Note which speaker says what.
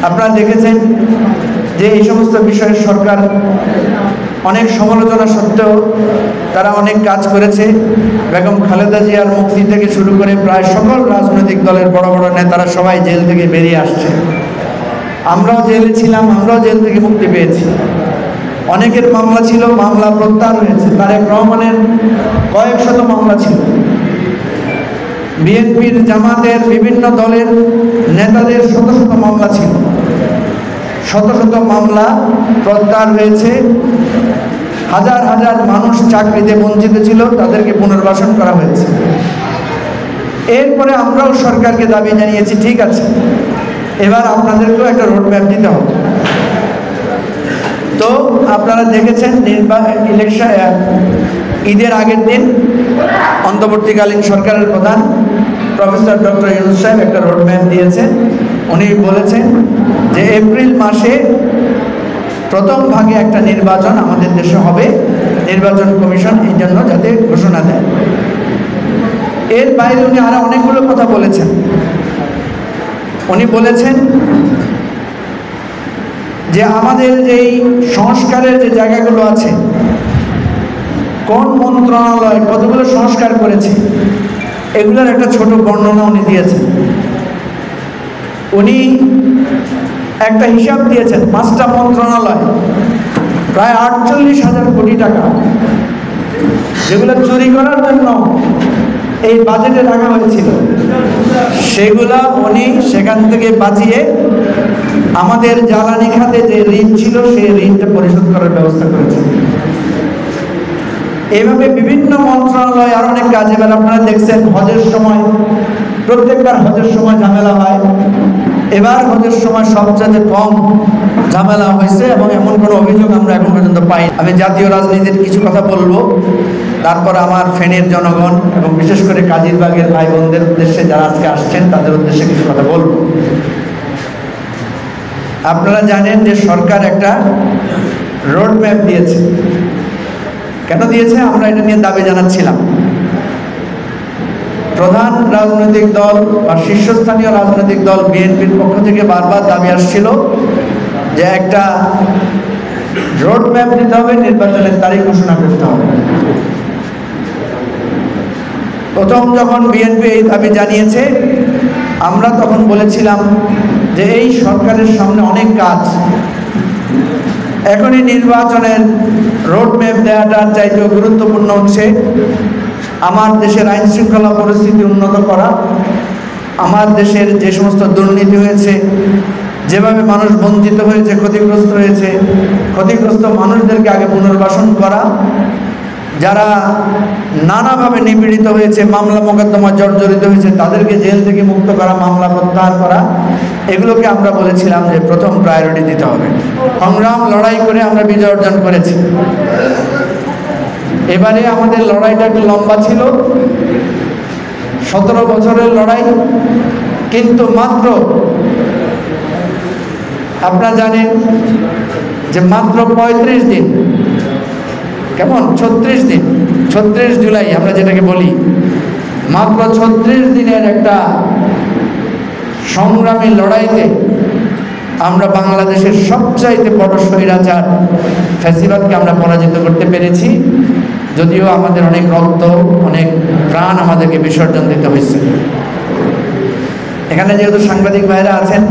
Speaker 1: আপনারা দেখেছেন যে এই সমস্ত বিষয়ে সরকার অনেক সমালোচনা সত্ত্বেও তারা অনেক কাজ করেছে। বেগম খালেদা জিয়ার মুক্তি থেকে শুরু করে প্রায় সকল রাজনৈতিক দলের বড় বড় নেতারা সবাই জেল থেকে বেরিয়ে আসছে। আমরাও জেলে ছিলাম, আমরাও জেল থেকে মুক্তি পেয়েছি। অনেকের মামলা ছিল, মামলা প্রত্যাহার হয়েছে। তারেক রহমানের কয়েক শত মামলা ছিল। বিএনপির, জামাতের, বিভিন্ন দলের নেতাদের শত শত মামলা ছিল। শত শত মামলা প্রত্যাহার হয়েছে। হাজার হাজার মানুষ চাকরিতে বঞ্চিত ছিল, তাদেরকে পুনর্বাসন করা হয়েছে। এরপরে আমরাও সরকারকে দাবি জানিয়েছি, ঠিক আছে, এবার আপনাদেরকেও একটা রোডম্যাপ দিতে হবে। তো আপনারা দেখেছেন ইলেকশন ঈদের আগের দিন অন্তর্বর্তীকালীন সরকারের প্রধান প্রফেসর ডক্টর ইউনূস সাহেব একটা রোডম্যাপ দিয়েছেন। উনি বলেছেন যে এপ্রিল মাসে প্রথম ভাগে একটা নির্বাচন আমাদের দেশে হবে, নির্বাচন কমিশন এই জন্য যাতে ঘোষণা দেয়। এর বাইরে উনি আরো অনেকগুলো কথা বলেছেন। উনি বলেছেন যে আমাদের যেই সংস্কারের যে জায়গাগুলো আছে, কোন মন্ত্রণালয় কতগুলো সংস্কার করেছে, এগুলোর একটা ছোট বর্ণনা উনি দিয়েছেন। উনি একটা হিসাব দিয়েছেন, 5টা মন্ত্রণালয় প্রায় 48,000 কোটি টাকা, যেগুলো চুরি করার জন্য এই বাজেটে রাখা হয়েছিল, সেগুলা উনি সেখান থেকে বাঁচিয়ে আমাদের জ্বালানি খাতে যে ঋণ ছিল সেই ঋণটা পরিশোধ করার ব্যবস্থা করেছেন। এইভাবে বিভিন্ন মন্ত্রণালয় আর অনেক কাজ। এবার আপনারা দেখছেন হজের সময়, প্রত্যেকবার হজের সময় ঝামেলা হয়। এবার হজের সময় সবচেয়ে কম ঝামেলা হয়েছে এবং এমন কোনো অভিযোগ আমরা এখন পর্যন্ত পাই। আমি জাতীয় রাজনীতির কিছু কথা বলবো, তারপর আমার ফেনীর জনগণ এবং বিশেষ করে কাজীরবাগের ভাই বোনদের উদ্দেশ্যে যারা আজকে আসছেন তাদের উদ্দেশ্যে কিছু কথা বলবো। আপনারা জানেন যে সরকার একটা রোডম্যাপ দিয়েছে। কেন দিয়েছে? আমরা এটা নিয়ে দাবি জানাচ্ছিলাম। প্রধান রাজনৈতিক দল বা শীর্ষস্থানীয় রাজনৈতিক দল বিএনপির পক্ষ থেকে বারবার দাবি আসছিল যে একটা রোডম্যাপ দিতে হবে, নির্বাচনের তারিখ ঘোষণা করতে হবে। প্রথম যখন বিএনপি এই দাবি জানিয়েছে, আমরা তখন বলেছিলাম যে এই সরকারের সামনে অনেক কাজ, এখনই নির্বাচনের রোডম্যাপ দেওয়াটার চাইতেও গুরুত্বপূর্ণ হচ্ছে আমার দেশের আইন শৃঙ্খলা পরিস্থিতি উন্নত করা, আমার দেশের যে সমস্ত দুর্নীতি হয়েছে, যেভাবে মানুষ বঞ্চিত হয়েছে, ক্ষতিগ্রস্ত হয়েছে, ক্ষতিগ্রস্ত মানুষদেরকে আগে পুনর্বাসন করা, যারা নানাভাবে নিপীড়িত হয়েছে, মামলা মোকদ্দমা জর্জরিত হয়েছে, তাদেরকে জেল থেকে মুক্ত করা, মামলা প্রত্যাহার করা, এগুলোকে আমরা বলেছিলাম যে প্রথম প্রায়োরিটি দিতে হবে। সংগ্রাম লড়াই করে আমরা বিজয় অর্জন করেছি। এবারে আমাদের লড়াইটা একটু লম্বা ছিল, 17 বছরের লড়াই, কিন্তু মাত্র আপনারা জানেন যে মাত্র 35 দিন, কেমন 36 দিন, 36 জুলাই আমরা যেটাকে বলি, মাত্র 36 দিনের একটা সংগ্রামী লড়াইতে আমরা বাংলাদেশের সবচাইতে বড় স্বৈরাচার ফ্যাসিবাদকে আমরা পরাজিত করতে পেরেছি। যদিও আমাদের অনেক রক্ত, অনেক প্রাণ আমাদেরকে বিসর্জন দিতে হয়েছে। এখানে যেহেতু সাংবাদিক ভাইরা আছেন,